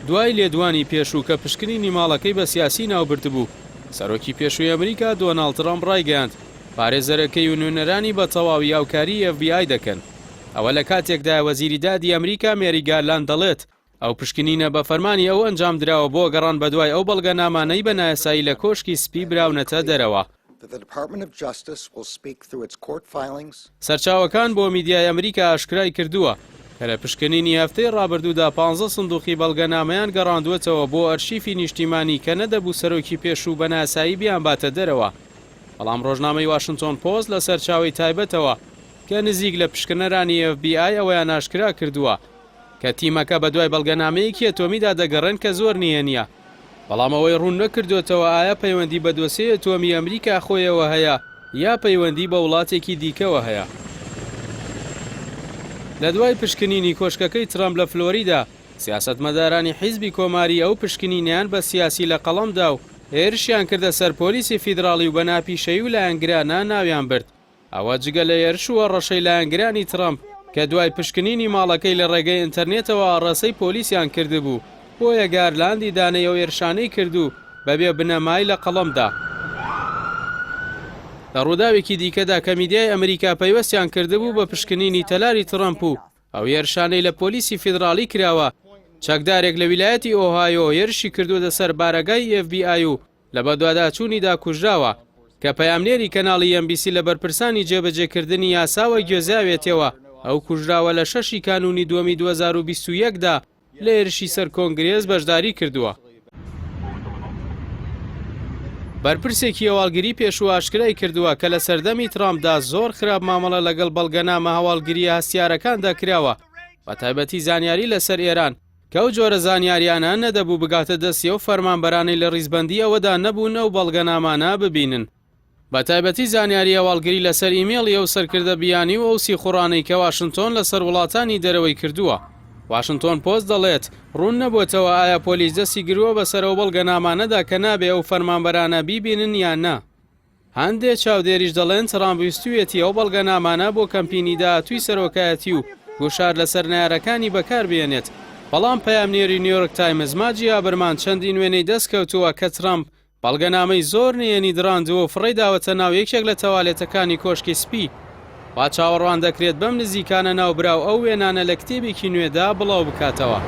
دوای لێدوانی پێشوو کە پشکنینی ماڵەکەی بە سیاسی ناوبرد بوو سەرۆکی پێشووی ئەمریکا دۆناڵد ترامپ ڕایگەیاند پارێزەرەکەی و نوێنەرانی بە تەواوی هاوکاری FBI دەکەن. ئەوە لە کاتێکدا وەزیری دادی ئەمریکا مێری گارلاند دەڵێت ئەو پشکنینە بە فەرمانی ئەو ئەنجام درراوە بۆ گەڕان بەدوای ئەو بەڵگەنامانەی بە نایاسایی لە کۆشکی سپی براونەتە دەرەوە. سەرچاوەکان بۆ میدیای ئەمریکا ئاشکرای کردووە کە لە پشکنینی هەفتەی ڕابردوودا 15 سندوقی بەڵگەنامەیان گەڕاندوێتەوە بۆ ئەرشیفی نیشتیمانی کە نەدەبوو سەرۆکی پێشوو بە نایاسایی بیان باتە دەرەوە. بەڵام ڕۆژنامەی واشنتۆن پۆست لە سەرچاوی تایبەتەوە کە نزیک لە پشکنەرانی FBI ئەوەیان ئاشکرا کردووە کە تیمەکە بە دوای بەڵگەنامەیەکی ئەتۆمیدا دەگەڕێن کە زۆر نییە. بەڵام ئەوەی ڕوون نەکردوێتەوە ئایا پەیوەندی بە دۆسیە ئەتۆمی ئەمریکا خۆیەوە هەیە یا پەیوەندی بە وڵاتێکی دیکەوە هەیە. لە دوای پشکنینی کۆشکەکەی ترامپ لە فلۆریدا سیاسەتمەدارانی حیزبی کۆماری ئەو پشکنینیان بە سیاسی لە قەڵەمدا و هێرشیان کردە سەر پۆلیسی فیدراڵی و بە ناپیشەیی و لایەنگرانە ناویان برد. ئەوە جگە لە هێرشووە ڕەشەی لایەنگرانی ترامپ کە دوای پشکنینی ماڵەکەی لە ڕێگەی ئینتەرنێتەوە ئاڕەسەی پۆلیسیان کردبوو بۆیە گارلاندی دانەی ئەو هێرشانەی کردو بەبێ بنەمای لە قەڵەمدا. لە ڕووداوێکی دیکەدا کە میدیای ئەمریکا پەیوەستیان کردبوو بە پشکنینی تەلاری ترامپ و ئەو هێرشانەی لە پۆلیسی فیدراڵی کراوە چەکدارێک لە ویلایەتی ئۆهایۆ هێرشی کردووە سەر بارەگای FBI و لە بەدواداچوونیدا کوژراوە کە پەیامنێری کەناڵی MBC لە بەرپرسانی جێبەجێکردنی یاساوە گوێزاوێتەوە. ئەو کوژراوە لە 6 کانونی دووەمی 2021دا لە هێرشی سەر کۆنگرێز بەشداری کردووە. بەرپرسێکی هەواڵگری پێشوو ئاشکرای کردووە کە لە سەردەمی ترامپدا زۆر خراپ مامەڵە لەگەڵ بەڵگەنامە هەواڵگریە هەستیارەکاندا کراوە بە تایبەتی زانیاری لەسەر ئێران کە ئەو جۆرە زانیاریانە نەدەبوو بگاتە دەستی ئەو فەرمانبەرانەی لە ڕیزبەندی ئەوەدا نەبوون ئەو بەڵگەنامانە ببینن. بە تایبەتی زانیاری هەواڵگری لەسەر ئیمێڵی ئەو سەرکردە بیانی و ئەو سیخوڕانەی کە واشنتۆن لەسەر وڵاتانی دەرەوەی کردووە. واشنتۆن پۆست دەڵێت ڕوون نەبووتەوە ئایا پۆلیس دەستی گرۆ بەسەر ئەو بەڵگەنامانەدا کە نابێ ئەو فەرمانبەرانە بیبینن یان نا. هەندێک چاودێریش دەڵێن ترامپ ویستوویەتی ئەو بەڵگەنامانە بۆ کەمپینی داهاتووی سەرۆکایەتی و گوشار لەسەر نایارەکانی بەکاربێنێت. بەڵام پەیامنێری نیویۆرک تایمز ماجی ئابرمان چەندین وێنەی دەستکەوتووە کە ترامپ بەڵگەنامەی زۆر نێنی دراندووە و فڕێ داوەتە ناو یەکێک لە تەوالێتەکانی کۆشکی سپی. با چاوەڕوان دەکرێت بەم نزیکانە ناوبراو ئەو وێنانە لە کتێبێکی نوێدا بڵاو بکاتەوە.